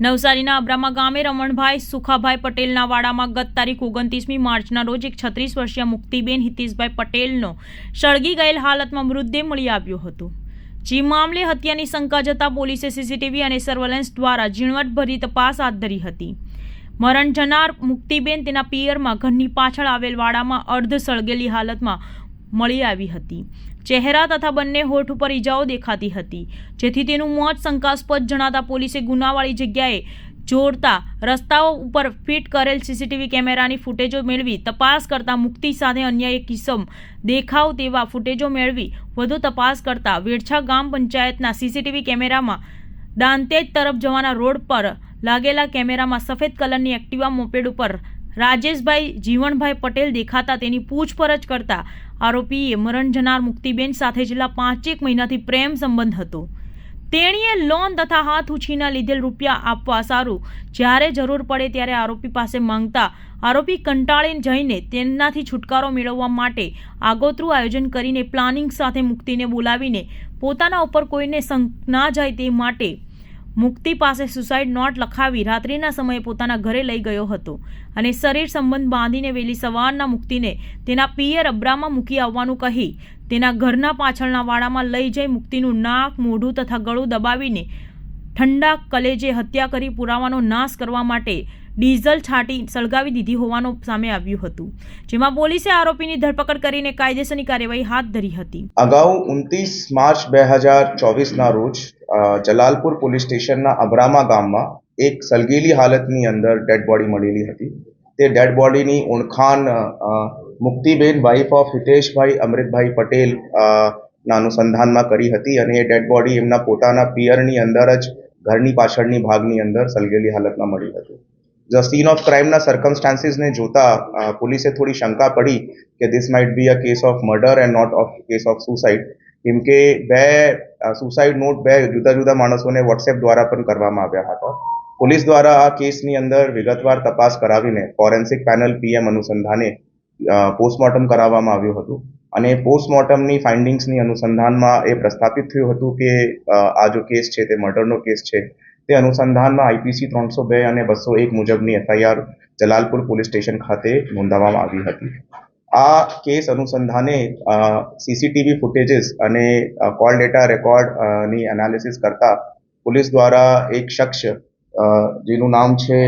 નવસારીના અબ્રામા ગામે રમણભાઈ સુખાભાઈ પટેલના વાડામાં ગત તારીખ 29મી માર્ચના રોજ એક 36 વર્ષીય મુક્તિબેન હિતેશભાઈ પટેલનો સળગી ગયેલ હાલતમાં મૃતદેહ મળી આવ્યો હતો। જે મામલે હત્યાની શંકા જતા પોલીસે સીસીટીવી અને સર્વેલન્સ દ્વારા ઝીણવટભરી તપાસ હાથ ધરી હતી। મરણ જનાર મુક્તિબેન તેના પિયરમાં ઘરની પાછળ આવેલ વાડામાં અર્ધ સળગેલી હાલતમાં મળી આવી હતી। ચહેરા તથા બંને હોઠ ઉપર ઈજાઓ દેખાતી હતી, જેથી તેનું મોત શંકાસ્પદ જણાતા પોલીસે ગુનાવાળી જગ્યાએ જોડતા રસ્તાઓ ઉપર ફિટ કરેલ સીસીટીવી કેમેરાની ફૂટેજો મેળવી તપાસ કરતા મુક્તિ સાથે અન્ય એક કિસ્મ દેખાવ તેવા ફૂટેજો મેળવી વધુ તપાસ કરતા વેડછા ગામ પંચાયતના સીસીટીવી કેમેરામાં દાંતેજ તરફ જવાના રોડ પર લાગેલા કેમેરામાં સફેદ કલરની એક્ટિવા મોપેડ ઉપર રાજેશભાઈ જીવણભાઈ પટેલ દેખાતા તેની પૂછપરછ કરતા આરોપીએ મરણ જનાર મુક્તિબેન સાથે છેલ્લા 5 મહિનાથી પ્રેમ સંબંધ હતો। તેણીએ લોન તથા હાથ ઉછીના લીધેલ રૂપિયા આપવા સારું જ્યારે જરૂર પડે ત્યારે આરોપી પાસે માંગતા આરોપી કંટાળી જઈને તેનાથી છુટકારો મેળવવા માટે આગોતરું આયોજન કરીને પ્લાનિંગ સાથે મુક્તિને બોલાવીને પોતાના ઉપર કોઈને શંક ના જાય તે માટે મુક્તિ પાસે સુસાઇડ નોટ લખાવી રાત્રિના સમયે પોતાના ઘરે લઈ ગયો હતો અને શરીર સંબંધ બાંધીને વહેલી સવારના મુક્તિને તેના પિયર અબ્રામાં મૂકી આવવાનું કહી તેના ઘરના પાછળના વાડામાં લઈ જઈ મુક્તિનું નાક, મોઢું તથા ગળું દબાવીને ઠંડા કલેજે હત્યા કરી પુરાવાનો નાશ કરવા માટે ડીઝલ છાંટી સળગાવી દીધી હોવાનું સામે આવ્યું હતું, જેમાં પોલીસે આરોપીની ધરપકડ કરીને કાયદેસરની કાર્યવાહી હાથ ધરી હતી। અગાઉ 29 માર્ચ 2024ના રોજ જલાલપુર પોલીસ સ્ટેશનના અબ્રામા ગામમાં એક સળગેલી હાલતની અંદર ડેડ બોડી મળેલી હતી। તે ડેડ બોડીની ઓળખાણ મુક્તિબેન વાઇફ ઓફ હિતેશભાઈ અમૃતભાઈ પટેલ ના અનુસંધાનમાં કરી હતી અને એ ડેડ બોડી એમના પોતાના પિયરની અંદર જ ઘરની પાછળની ભાગની અંદર સળગેલી હાલતમાં મળી હતી। ધ સીન ઓફ ક્રાઇમના સર્કમસ્ટાન્સીસને જોતા પોલીસે થોડી શંકા પડી કે this might be a case of murder and not of case of suicide, કેમ કે સુસાઇડ નોટ બે જુદા જુદા માણસોને વોટ્સએપ દ્વારા પણ કરવામાં આવ્યા હતા। પોલીસ દ્વારા આ કેસની અંદર વિગતવાર તપાસ કરાવીને ફોરેન્સિક પેનલ પીએમ અનુસંધાને પોસ્ટમોર્ટમ કરાવવામાં આવ્યું હતું અને પોસ્ટમોર્ટમની ફાઇન્ડિંગ્સની અનુસંધાનમાં એ પ્રસ્થાપિત થયું હતું કે આ જો કેસ છે તે મર્ડરનો કેસ છે। તે અનુસંધાનમાં આઈપીસી 302 અને 201 મુજબની એફઆઈઆર જલાલપુર પોલીસ સ્ટેશન ખાતે નોંધાવવામાં આવી હતી। આ કેસ અનુસંધાને સીસીટીવી ફૂટેજીસ અને કોલ ડેટા રેકોર્ડની એનાલિસિસ કરતા પોલીસ દ્વારા એક શખ્સ જેનું નામ છે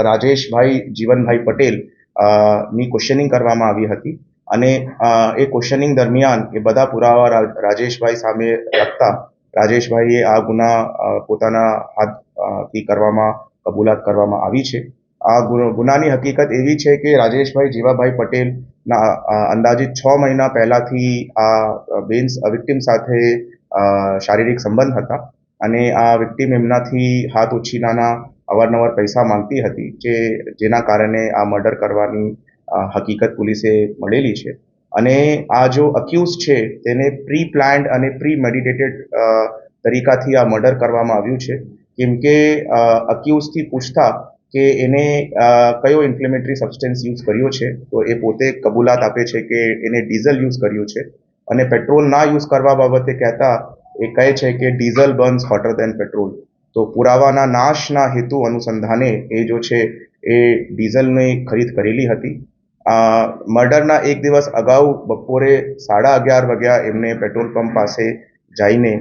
રાજેશભાઈ જીવનભાઈ પટેલ ની ક્વેશ્ચનિંગ કરવામાં આવી હતી અને એ ક્વેશ્ચનિંગ દરમિયાન એ બધા પુરાવા રાજેશભાઈ સામે રાખતા રાજેશભાઈએ આ ગુના પોતાના હાથથી કરવામાં કબૂલાત કરવામાં આવી છે। આ ગુનાની હકીકત એવી છે કે રાજેશભાઈ જીવાભાઈ પટેલના અંદાજિત 6 મહિના પહેલાથી આ વિક્ટિમ સાથે શારીરિક સંબંધ હતા અને આ વિક્ટિમ એમનાથી હાથ ઉછીનાના અવારનવાર પૈસા માંગતી હતી, જેના કારણે આ મર્ડર કરવાની હકીકત પોલીસે મળેલી છે અને આ જો અક્યુઝ છે તેને પ્રી પ્લાન્ડ અને પ્રી મેડિટેટેડ તરીકાથી આ મર્ડર કરવામાં આવ્યું છે, કેમ કે અક્યુઝથી પૂછતા કે એને કયો ઇન્ફ્લેમેટરી સબસ્ટન્સ યુઝ કર્યો છે તો એ પોતે કબૂલાત આપે છે કે એને ડીઝલ યુઝ કર્યું છે અને પેટ્રોલ ના યુઝ કરવા બાબતે કહેતા એ કહે છે કે ડીઝલ બર્ન્સ હોટર દેન પેટ્રોલ। તો પુરાવાના નાશના હેતુ અનુસંધાને એ જો છે એ ડીઝલની ખરીદ કરેલી હતી। મર્ડરના એક દિવસ અગાઉ બપોરે 11:30 વાગ્યા એમને પેટ્રોલ પંપ પાસે જઈને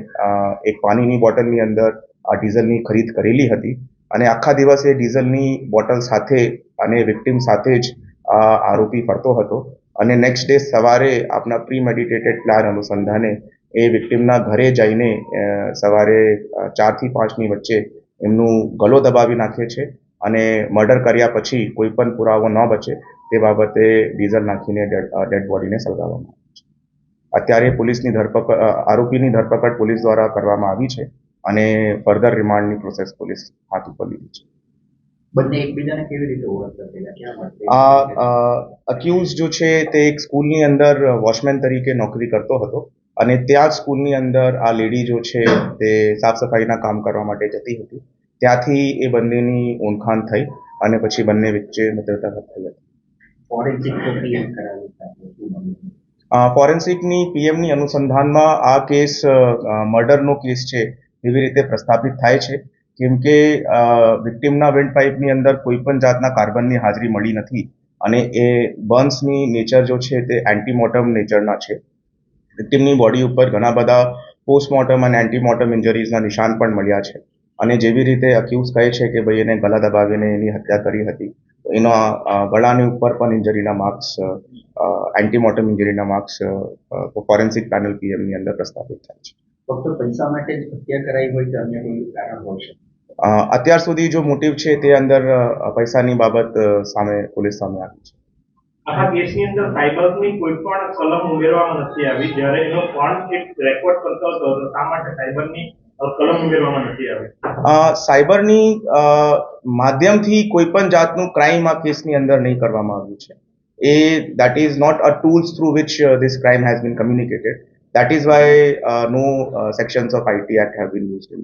એક પાણીની બોટલની અંદર આ ડીઝલની ખરીદ કરેલી હતી અને આખા દિવસ એ ડીઝલની બોટલ સાથે અને વિક્ટિમ સાથે જ આરોપી ફરતો હતો અને નેક્સ્ટ ડે સવારે આપના પ્રી મેડિટેટેડ પ્લાન અનુસંધાને એ વિક્ટિમના ઘરે જઈને સવારે 4 થી 5ની વચ્ચે એમનું ગળો દબાવી નાખે છે અને મર્ડર કર્યા પછી કોઈ પણ પુરાવો ન બચે તે બાબતે ડીઝલ નાખીને ડેડ બોડીને સળગાવવામાં આવે છે। અત્યારે પોલીસની આરોપીની ધરપકડ પોલીસ દ્વારા કરવામાં આવી છે અને ફર્ધર રિમાન્ડની પ્રોસેસ પોલીસ હાથ ઉપર લીધી છે। બંને એકબીજાને કેવી રીતે ઓળખતા હતા, ક્યાં માટે? અક્યુઝ જો છે તે એક સ્કૂલની અંદર વોચમેન તરીકે નોકરી કરતો હતો અને ત્યાં સ્કૂલની અંદર આ લેડી જો છે તે સાફ સફાઈના કામ કરવા માટે જતી હતી। ત્યાંથી એ બંનેની ઓળખાણ થઈ અને પછી બંને વચ્ચે મિત્રતા થઈ હતી। ફોરેન્સિકની પીએમની અનુસંધાનમાં આ કેસ મર્ડરનો કેસ છે એવી રીતે પ્રસ્થાપિત થાય છે કેમ કે વિક્ટિમના વિન્ડ પાઇપની અંદર કોઈ પણ જાતના કાર્બનની હાજરી મળી નથી અને એ બર્ન્સની નેચર જો છે તે એન્ટીમોર્ટમ નેચરના છે. વિક્ટિમની બોડી ઉપર ઘણા બધા પોસ્ટમોર્ટમ અને એન્ટીમોર્ટમ ઇન્જરીઝના નિશાન પણ મળ્યા છે અને જેવી રીતે અક્યુઝ કહે છે કે ભાઈ એને ગળા દબાવીને એની હત્યા કરી હતી, તો એના ગળાની ઉપર પણ ઇન્જરીના માર્ક્સ, એન્ટીમોર્ટમ ઇન્જરીના માર્ક્સ ફોરેન્સિક પેનલ પીએમની અંદર પ્રસ્થાપિત થાય છે. ફક્ત પૈસા માટે જ હત્યા કરાઈ હોય કે અન્ય કોઈ કારણ હોય છે? અત્યાર સુધી જો મોટિવ છે તે અંદર પૈસાની બાબત પોલીસ સામે આવી છે. આખા કેસની અંદર સાયબરની કોઈ પણ કલમ ઉમેરવામાં નથી આવી, જ્યારે એનો ફોન એક રેકોર્ડ કરતો હતો, તો શા માટે સાયબરની કલમ ઉમેરવામાં નથી આવી? સાયબરની માધ્યમથી કોઈ પણ જાતનું ક્રાઇમ આ કેસની અંદર નહીં કરવામાં આવ્યું છે. That is not a tools through which this crime has been communicated. That is why no sections of IT Act have been used in.